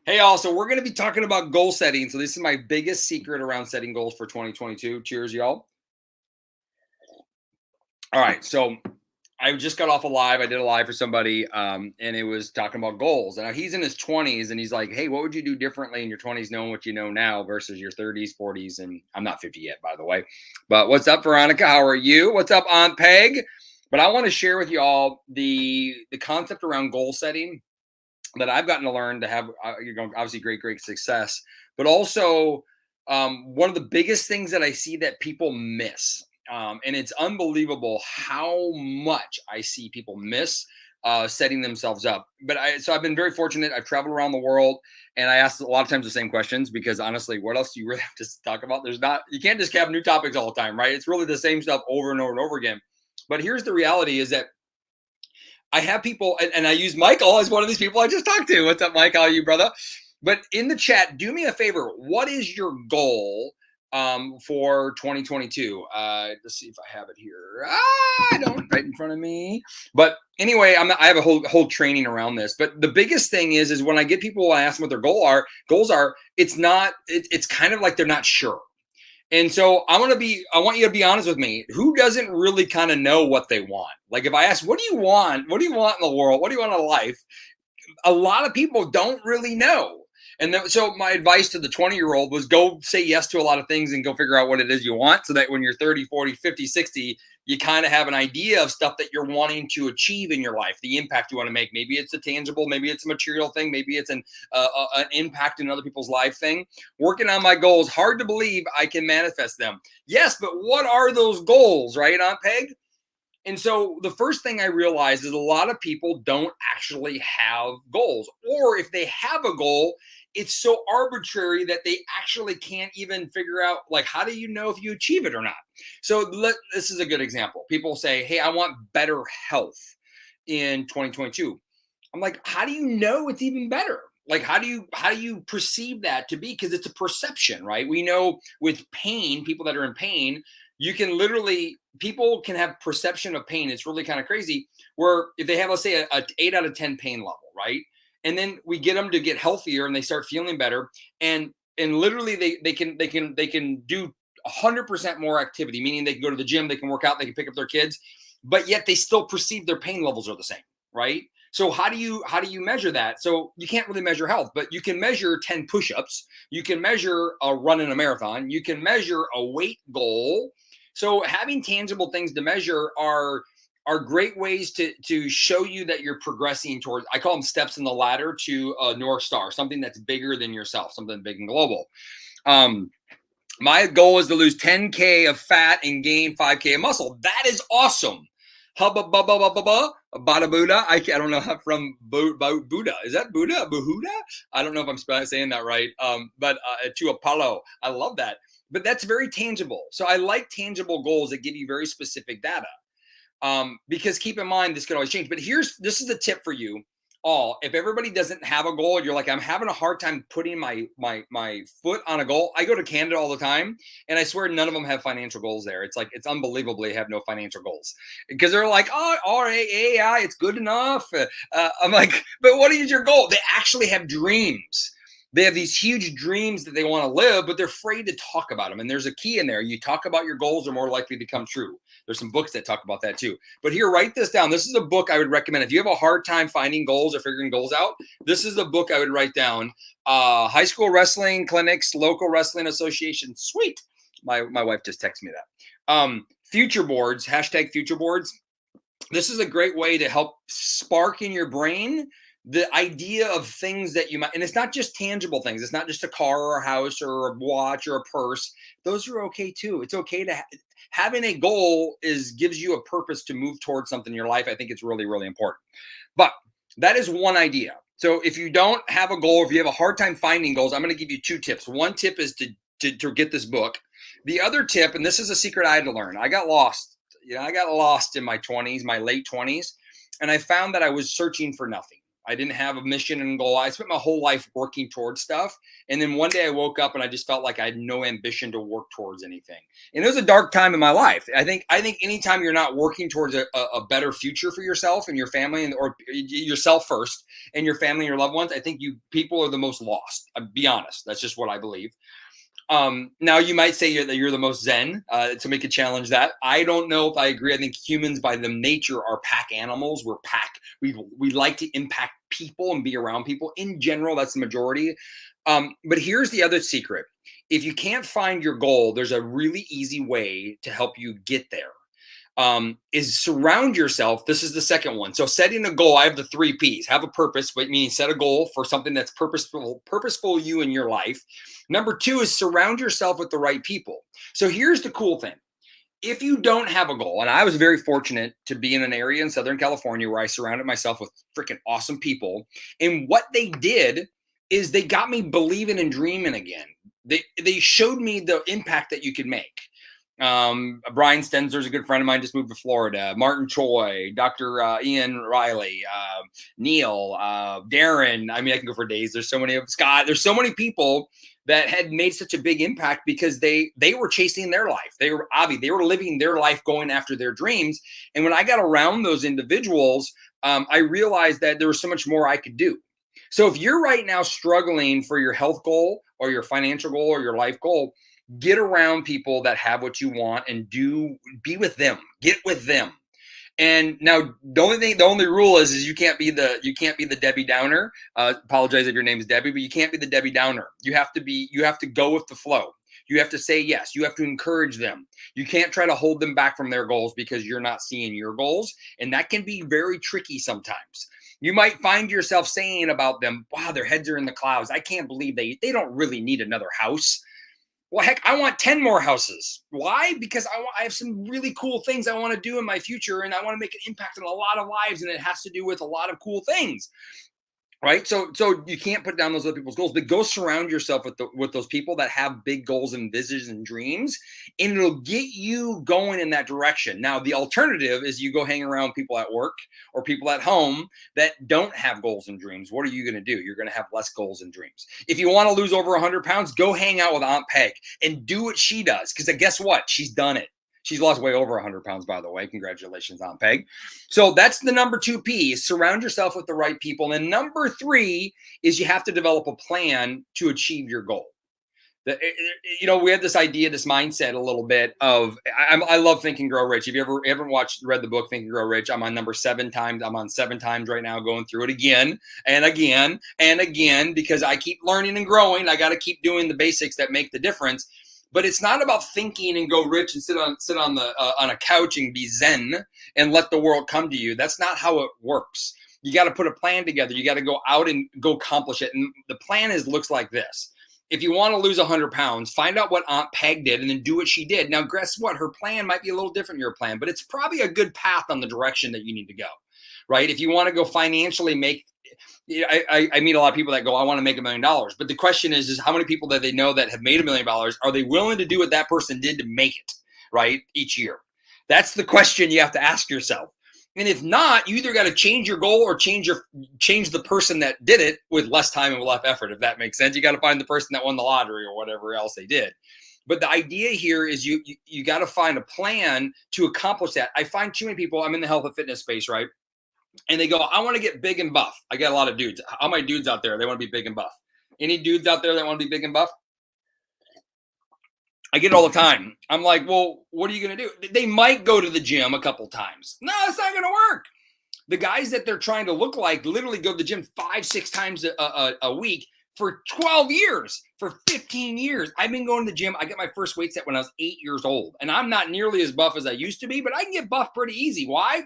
Hey, y'all. So we're going to be talking about goal setting. So this is my biggest secret around setting goals for 2022. Cheers, y'all. All right. So I just got off a live. I did a live for somebody, and it was talking about goals. And he's in his 20s, and he's like, "Hey, what would you do differently in your 20s, knowing what you know now versus your 30s, 40s?" And I'm not 50 yet, by the way. But what's up, Veronica? How are you? What's up, Aunt Peg? But I want to share with you all the concept around goal setting that I've gotten to learn to have, obviously great success, but also one of the biggest things that I see that people miss, and it's unbelievable how much I see people miss setting themselves up. So I've been very fortunate. I've traveled around the world, and I ask a lot of times the same questions because honestly, what else do you really have to talk about? You can't just have new topics all the time, right? It's really the same stuff over and over and over again. But here's the reality: is that I have people, and I use Michael as one of these people I just talked to. What's up, Mike? How are you, brother? But in the chat, do me a favor. What is your goal for 2022? Let's see if I have it here. I don't right in front of me. But anyway, I have a whole training around this. But the biggest thing is when I get people, I ask them what their goals are. It's kind of like they're not sure. And so I want you to be honest with me. Who doesn't really kind of know what they want? Like if I ask, what do you want? What do you want in the world? What do you want in life? A lot of people don't really know. So my advice to the 20-year-old was go say yes to a lot of things and go figure out what it is you want so that when you're 30, 40, 50, 60, you kind of have an idea of stuff that you're wanting to achieve in your life, the impact you want to make. Maybe it's a tangible, maybe it's a material thing, maybe it's an impact in other people's life thing. Working on my goals, hard to believe I can manifest them. Yes, but what are those goals, right, Aunt Peg? And so the first thing I realized is a lot of people don't actually have goals. Or if they have a goal, it's so arbitrary that they actually can't even figure out, like, how do you know if you achieve it or not? So this is a good example. People say, hey, I want better health in 2022. I'm like, how do you know it's even better? Like, how do you perceive that to be? Because it's a perception, right? We know with pain, people that are in pain, you can literally people can have perception of pain. It's really kind of crazy. Where if they have, let's say, a 8 out of 10 pain level, right? And then we get them to get healthier and they start feeling better, and literally they can do 100% more activity, meaning they can go to the gym, they can work out, they can pick up their kids, but yet they still perceive their pain levels are the same, right? So how do you measure that? So you can't really measure health, but you can measure 10 push-ups, you can measure a run in a marathon, you can measure a weight goal. So having tangible things to measure are great ways to show you that you're progressing towards, I call them steps in the ladder to a North Star, something that's bigger than yourself, something big and global. Um, my goal is to lose 10K of fat and gain 5K of muscle. That is awesome. Hubba bubba bubba bubba bada Buddha. I don't know how from Buddha. Is that Buddha? Buddha? I don't know if I'm saying that right. But to Apollo. I love that. But that's very tangible. So I like tangible goals that give you very specific data. Because keep in mind, this could always change. But this is a tip for you all. If everybody doesn't have a goal, you're like, I'm having a hard time putting my foot on a goal. I go to Canada all the time, and I swear none of them have financial goals there. It's like, it's unbelievable they have no financial goals because they're like, oh, RAAI, it's good enough. I'm like, but what is your goal? They actually have dreams. They have these huge dreams that they want to live, but they're afraid to talk about them. And there's a key in there. You talk about your goals, are more likely to come true. There's some books that talk about that too. But here, write this down. This is a book I would recommend. If you have a hard time finding goals or figuring goals out, this is a book I would write down. High school wrestling clinics, local wrestling association. Sweet. My wife just texted me that. Future boards, hashtag future boards. This is a great way to help spark in your brain the idea of things that you might, and it's not just tangible things. It's not just a car or a house or a watch or a purse. Those are okay too. It's okay to having a goal gives you a purpose to move towards something in your life. I think it's really, really important. But that is one idea. So if you don't have a goal, if you have a hard time finding goals, I'm going to give you 2 tips. One tip is to get this book. The other tip, and this is a secret I had to learn. I got lost. I got lost in my 20s, my late 20s, and I found that I was searching for nothing. I didn't have a mission and goal. I spent my whole life working towards stuff. And then one day I woke up and I just felt like I had no ambition to work towards anything. And it was a dark time in my life. I think anytime you're not working towards a better future for yourself and your family, and or yourself first and your family and your loved ones, I think you people are the most lost. I'll be honest. That's just what I believe. Now you might say that you're the most zen, so we could challenge that. I don't know if I agree. I think humans by them nature are pack animals. We're pack. We like to impact people and be around people. In general, that's the majority. But here's the other secret. If you can't find your goal, there's a really easy way to help you get there. Is surround yourself. This is the second one. So setting a goal, I have the 3 P's. Have a purpose, but meaning set a goal for something that's purposeful you in your life. Number 2 is surround yourself with the right people. So here's the cool thing. If you don't have a goal, and I was very fortunate to be in an area in Southern California where I surrounded myself with freaking awesome people. And what they did is they got me believing and dreaming again. They showed me the impact that you could make. Brian Stenzler's a good friend of mine, just moved to Florida. Martin Choi, Dr. Ian Riley, Neil, Darren. I mean, I can go for days. There's so many of Scott. There's so many people that had made such a big impact because they were chasing their life. They were living their life, going after their dreams. And when I got around those individuals, I realized that there was so much more I could do. So if you're right now struggling for your health goal or your financial goal or your life goal, get around people that have what you want and be with them. Get with them. And now the only rule is you can't be the Debbie Downer. Apologize if your name is Debbie, but you can't be the Debbie Downer. You have to go with the flow. You have to say yes. You have to encourage them. You can't try to hold them back from their goals because you're not seeing your goals. And that can be very tricky sometimes. You might find yourself saying about them, wow, their heads are in the clouds. I can't believe they don't really need another house. Well, heck, I want 10 more houses. Why? Because I have some really cool things I want to do in my future, and I want to make an impact on a lot of lives, and it has to do with a lot of cool things. Right. So you can't put down those other people's goals, but go surround yourself with those people that have big goals and visions and dreams, and it'll get you going in that direction. Now, the alternative is you go hang around people at work or people at home that don't have goals and dreams. What are you going to do? You're going to have less goals and dreams. If you want to lose over 100 pounds, go hang out with Aunt Peg and do what she does. Because guess what? She's done it. She's lost way over 100 pounds, by the way. Congratulations, Aunt Peg. So that's the number 2 P, is surround yourself with the right people. And number 3 is you have to develop a plan to achieve your goal. We had this idea, this mindset a little bit of, I love Think and Grow Rich. If you ever read the book Think and Grow Rich, I'm on number 7 times. I'm on 7 times right now, going through it again and again and again, because I keep learning and growing. I got to keep doing the basics that make the difference. But it's not about thinking and go rich and sit on a couch and be zen and let the world come to you. That's not how it works. You got to put a plan together. You got to go out and go accomplish it. And the plan looks like this. If you want to lose 100 pounds, find out what Aunt Peg did and then do what she did. Now, guess what? Her plan might be a little different than your plan, but it's probably a good path on the direction that you need to go, right? If you want to go financially make, I meet a lot of people that go, I want to make $1 million. But the question is how many people that they know that have made $1 million, are they willing to do what that person did to make it, right, each year? That's the question you have to ask yourself. And if not, you either got to change your goal or change the person that did it with less time and less effort, if that makes sense. You got to find the person that won the lottery or whatever else they did. But the idea here is you got to find a plan to accomplish that. I find too many people, I'm in the health and fitness space, right? And they go, I want to get big and buff. I get a lot of dudes. All my dudes out there, they want to be big and buff. Any dudes out there that want to be big and buff? I get it all the time. I'm like, well, what are you going to do? They might go to the gym a couple times. No, it's not going to work. The guys that they're trying to look like literally go to the gym 5-6 times a week for 12 years, for 15 years. I've been going to the gym. I got my first weight set when I was 8 years old. And I'm not nearly as buff as I used to be, but I can get buff pretty easy. Why?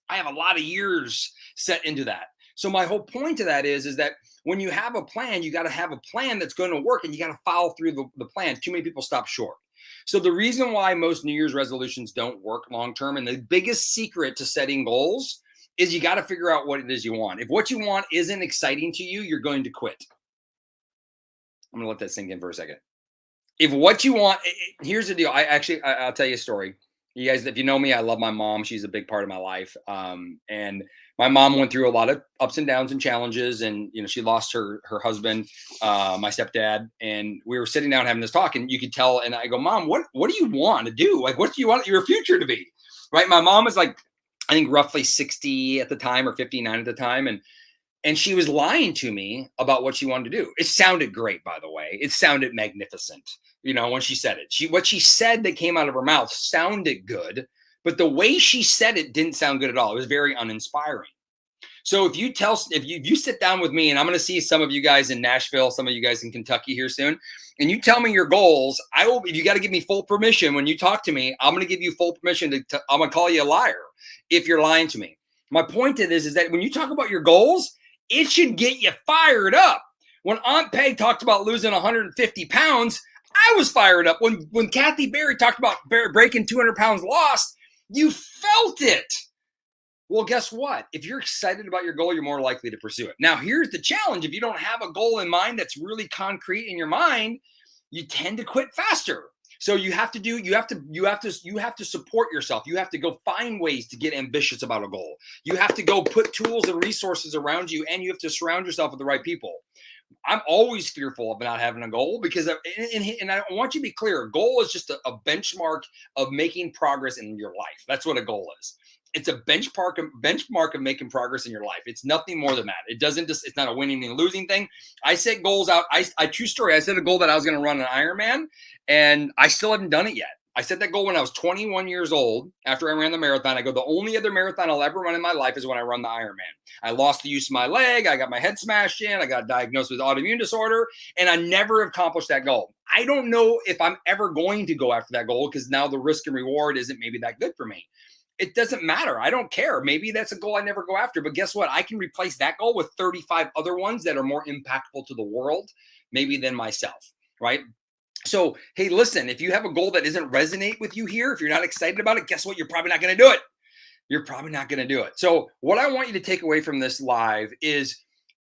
I have a lot of years set into that. So my whole point to that is that when you have a plan, you got to have a plan that's going to work, and you got to follow through the plan. Too many people stop short. So the reason why most New Year's resolutions don't work long-term, and the biggest secret to setting goals, is you got to figure out what it is you want. If what you want isn't exciting to you, you're going to quit. I'm going to let that sink in for a second. If what you want, here's the deal. I'll tell you a story. You guys, if you know me, I love my mom. She's a big part of my life. And My mom went through a lot of ups and downs and challenges, and she lost her husband, my stepdad, and we were sitting down having this talk, and you could tell. And I go, Mom, what do you want to do? Like, what do you want your future to be? Right? My mom was like, I think roughly 60 at the time, or 59 at the time, and she was lying to me about what she wanted to do. It sounded great, by the way. It sounded magnificent. When she said it, what she said that came out of her mouth sounded good, but the way she said it didn't sound good at all. It was very uninspiring. So if you sit down with me, and I'm going to see some of you guys in Nashville, some of you guys in Kentucky here soon, and you tell me your goals, I will. If you got to give me full permission when you talk to me, I'm going to give you full permission I'm going to call you a liar if you're lying to me. My point to this is that when you talk about your goals, it should get you fired up. When Aunt Peg talked about losing 150 pounds, I was fired up. When Kathy Berry talked about breaking 200 pounds lost, you felt it. Well, guess what? If you're excited about your goal, you're more likely to pursue it. Now, here's the challenge. If you don't have a goal in mind that's really concrete in your mind, you tend to quit faster. So you have to support yourself. You have to go find ways to get ambitious about a goal. You have to go put tools and resources around you, and you have to surround yourself with the right people. I'm always fearful of not having a goal because, and I want you to be clear, a goal is just a benchmark of making progress in your life. That's what a goal is. It's a benchmark of making progress in your life. It's nothing more than that. It's not a winning and losing thing. I set goals out. True story. I set a goal that I was going to run an Ironman, and I still haven't done it yet. I set that goal when I was 21 years old. After I ran the marathon, I go, the only other marathon I'll ever run in my life is when I run the Ironman. I lost the use of my leg. I got my head smashed in. I got diagnosed with autoimmune disorder, and I never accomplished that goal. I don't know if I'm ever going to go after that goal because now the risk and reward isn't maybe that good for me. It doesn't matter. I don't care. Maybe that's a goal I never go after. But guess what? I can replace that goal with 35 other ones that are more impactful to the world, maybe than myself, right? So, hey, listen, if you have a goal that doesn't resonate with you here, if you're not excited about it, guess what? You're probably not going to do it. You're probably not going to do it. So what I want you to take away from this live is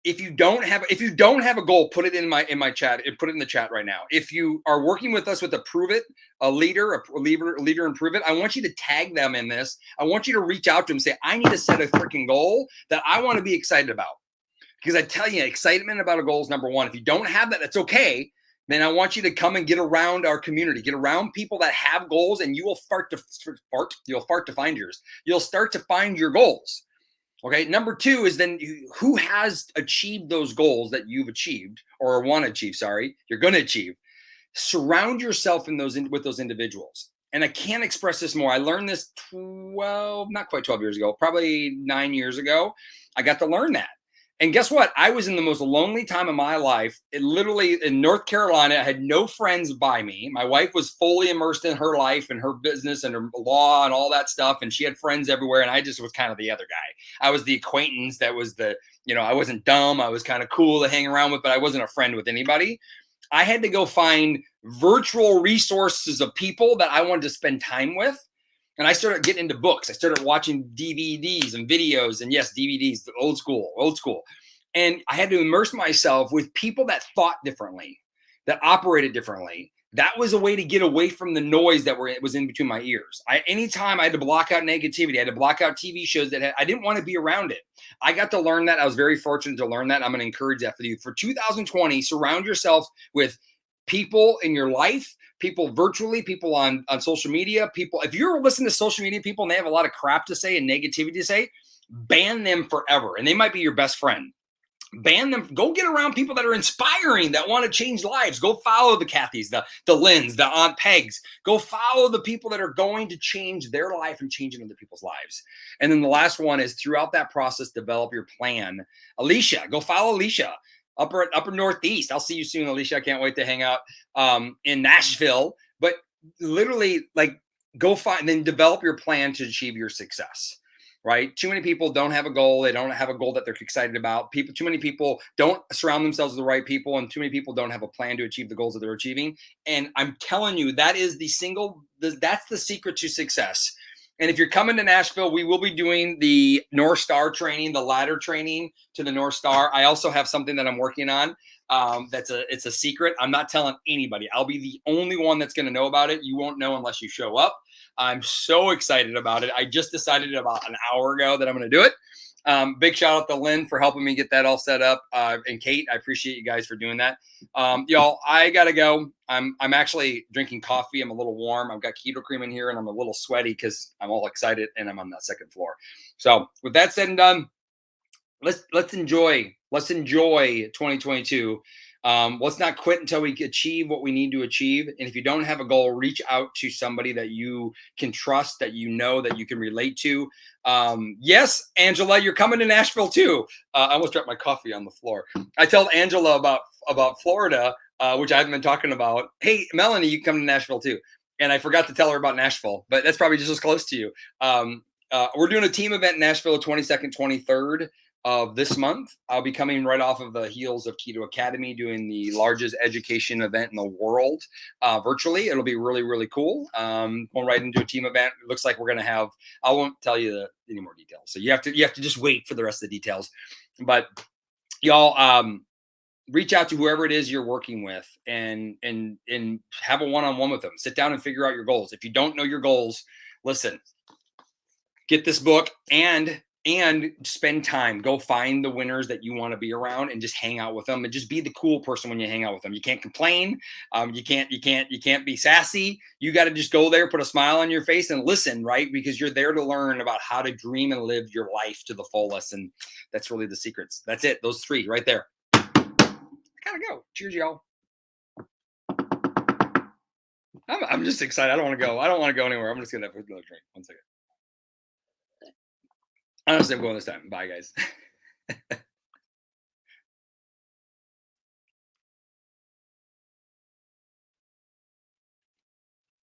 if you don't have a goal, put it in my chat and put it in the chat right now. If you are working with us with a leader and Prove It, I want you to tag them in this. I want you to reach out to them and say, I need to set a freaking goal that I want to be excited about. Because I tell you, excitement about a goal is number one. If you don't have that, that's okay. Then I want you to come and get around our community, get around people that have goals, and you will you'll fart to find yours. You'll start to find your goals. Okay. Number two is then who has achieved those goals that you've achieved or want to achieve. Sorry, you're going to achieve. Surround yourself with those individuals. And I can't express this more. I learned this not quite 12 years ago, probably 9 years ago. I got to learn that. And guess what? I was in the most lonely time of my life. It literally in North Carolina, I had no friends by me. My wife was fully immersed in her life and her business and her law and all that stuff. And she had friends everywhere. And I just was kind of the other guy. I was the acquaintance that was I wasn't dumb. I was kind of cool to hang around with, but I wasn't a friend with anybody. I had to go find virtual resources of people that I wanted to spend time with. And I started getting into books. I started watching DVDs and videos, and yes, DVDs, old school. And I had to immerse myself with people that thought differently, that operated differently. That was a way to get away from the noise that was in between my ears. Anytime I had to block out negativity, I had to block out TV shows that I didn't want to be around it. I got to learn that. I was very fortunate to learn that. I'm going to encourage that for you. For 2020, surround yourself with people in your life, people virtually, people on social media, people. If you're listening to social media people and they have a lot of crap to say and negativity to say, ban them forever. And they might be your best friend. Ban them. Go get around people that are inspiring, that want to change lives. Go follow the Kathys, the Lyns, the Aunt Pegs. Go follow the people that are going to change their life and changing other people's lives. And then the last one is throughout that process, develop your plan. Alicia, go follow Alicia. Upper Northeast. I'll see you soon, Alicia. I can't wait to hang out in Nashville. But literally, go find, then develop your plan to achieve your success. Right? Too many people don't have a goal. They don't have a goal that they're excited about. Too many people don't surround themselves with the right people, and too many people don't have a plan to achieve the goals that they're achieving. And I'm telling you, that's the secret to success. And if you're coming to Nashville, we will be doing the North Star training, the ladder training to the North Star. I also have something that I'm working on. It's a secret. I'm not telling anybody. I'll be the only one that's going to know about it. You won't know unless you show up. I'm so excited about it. I just decided about an hour ago that I'm going to do it. Big shout out to Lynn for helping me get that all set up. And Kate, I appreciate you guys for doing that. Y'all, I gotta go. I'm actually drinking coffee. I'm a little warm. I've got keto cream in here, and I'm a little sweaty because I'm all excited and I'm on that second floor. So with that said and done, let's enjoy 2022. Let's not quit until we achieve what we need to achieve. And if you don't have a goal, reach out to somebody that you can trust, that you know, that you can relate to. Yes, Angela, you're coming to Nashville too. I almost dropped my coffee on the floor. I told Angela about Florida, which I haven't been talking about. Hey, Melanie, you can come to Nashville too. And I forgot to tell her about Nashville, but that's probably just as close to you. We're doing a team event in Nashville, 22nd, 23rd of this month. I'll be coming right off of the heels of Keto Academy, doing the largest education event in the world virtually. It'll be really, really cool. Going right into a team event. It looks like we're going to have, I won't tell you any more details. So you have to just wait for the rest of the details. But y'all, reach out to whoever it is you're working with and have a one-on-one with them. Sit down and figure out your goals. If you don't know your goals, listen, get this book and spend time. Go find the winners that you want to be around and just hang out with them and just be the cool person when you hang out with them. You can't complain. You can't be sassy. You got to just go there, put a smile on your face and listen, right? Because you're there to learn about how to dream and live your life to the fullest. And that's really the secrets. That's it. Those three right there. I gotta go. Cheers, y'all. I'm just excited. I don't want to go. I don't want to go anywhere. I'm just gonna have another drink. 1 second. Honestly, I'm going this time. Bye, guys.